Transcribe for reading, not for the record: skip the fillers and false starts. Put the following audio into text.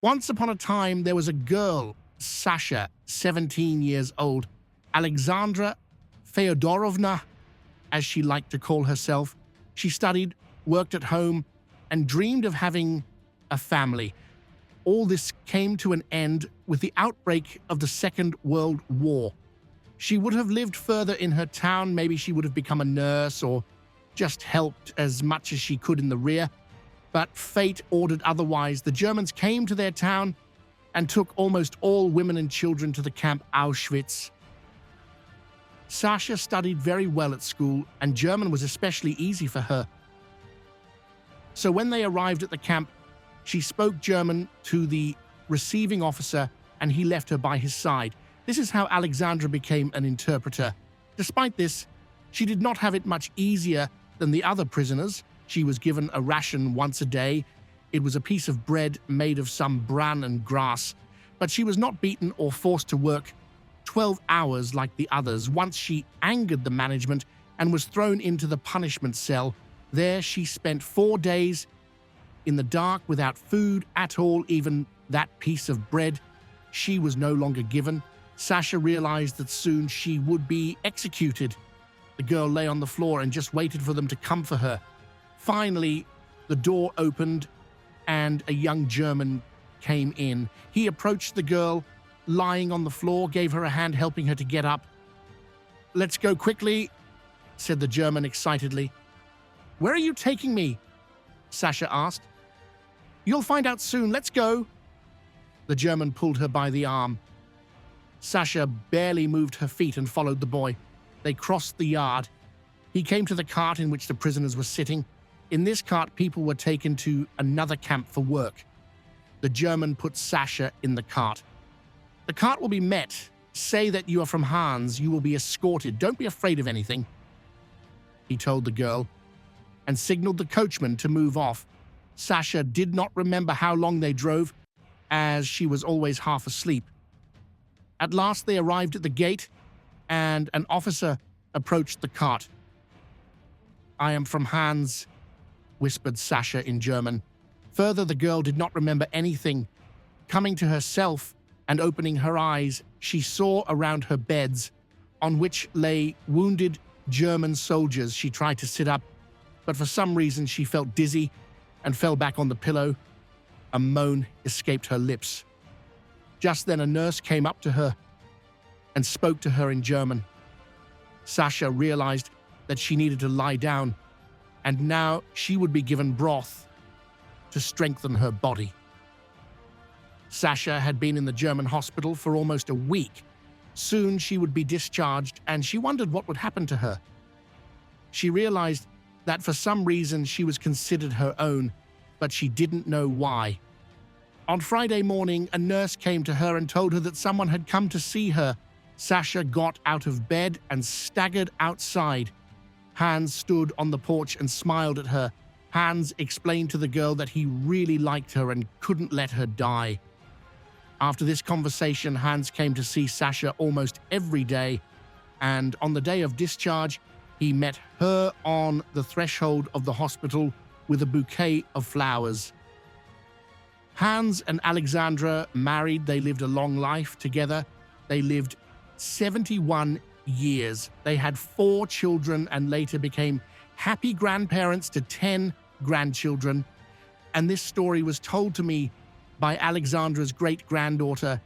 Once upon a time, there was a girl, Sasha, 17 years old, Alexandra Feodorovna, as she liked to call herself. She studied, worked at home, and dreamed of having a family. All this came to an end with the outbreak of the Second World War. She would have lived further in her town, maybe she would have become a nurse or just helped as much as she could in the rear. But fate ordered otherwise. The Germans came to their town and took almost all women and children to the camp Auschwitz. Sasha studied very well at school, and German was especially easy for her. So when they arrived at the camp, she spoke German to the receiving officer, and he left her by his side. This is how Alexandra became an interpreter. Despite this, she did not have it much easier than the other prisoners. She was given a ration once a day. It was a piece of bread made of some bran and grass. But she was not beaten or forced to work 12 hours like the others. Once she angered the management and was thrown into the punishment cell. There she spent 4 days in the dark without food at all, even that piece of bread she was no longer given. Sasha realized that soon she would be executed. The girl lay on the floor and just waited for them to come for her. Finally, the door opened and a young German came in. He approached the girl lying on the floor, gave her a hand, helping her to get up. "Let's go quickly," said the German excitedly. "Where are you taking me?" Sasha asked. "You'll find out soon. Let's go." The German pulled her by the arm. Sasha barely moved her feet and followed the boy. They crossed the yard. He came to the cart in which the prisoners were sitting. In this cart, people were taken to another camp for work. The German put Sasha in the cart. "The cart will be met. Say that you are from Hans. You will be escorted. Don't be afraid of anything," he told the girl, and signaled the coachman to move off. Sasha did not remember how long they drove, as she was always half asleep. At last they arrived at the gate, and an officer approached the cart. "I am from Hans," whispered Sasha in German. Further, the girl did not remember anything. Coming to herself and opening her eyes, she saw around her beds, on which lay wounded German soldiers. She tried to sit up, but for some reason she felt dizzy and fell back on the pillow. A moan escaped her lips. Just then a nurse came up to her and spoke to her in German. Sasha realized that she needed to lie down, and now she would be given broth to strengthen her body. Sasha had been in the German hospital for almost a week. Soon she would be discharged, and she wondered what would happen to her. She realized that for some reason she was considered her own, but she didn't know why. On Friday morning, a nurse came to her and told her that someone had come to see her. Sasha got out of bed and staggered outside. Hans stood on the porch and smiled at her. Hans explained to the girl that he really liked her and couldn't let her die. After this conversation, Hans came to see Sasha almost every day, and on the day of discharge, he met her on the threshold of the hospital with a bouquet of flowers. Hans and Alexandra married. They lived a long life together. They lived 71 years. They had 4 children and later became happy grandparents to 10 grandchildren. And this story was told to me by Alexandra's great-granddaughter,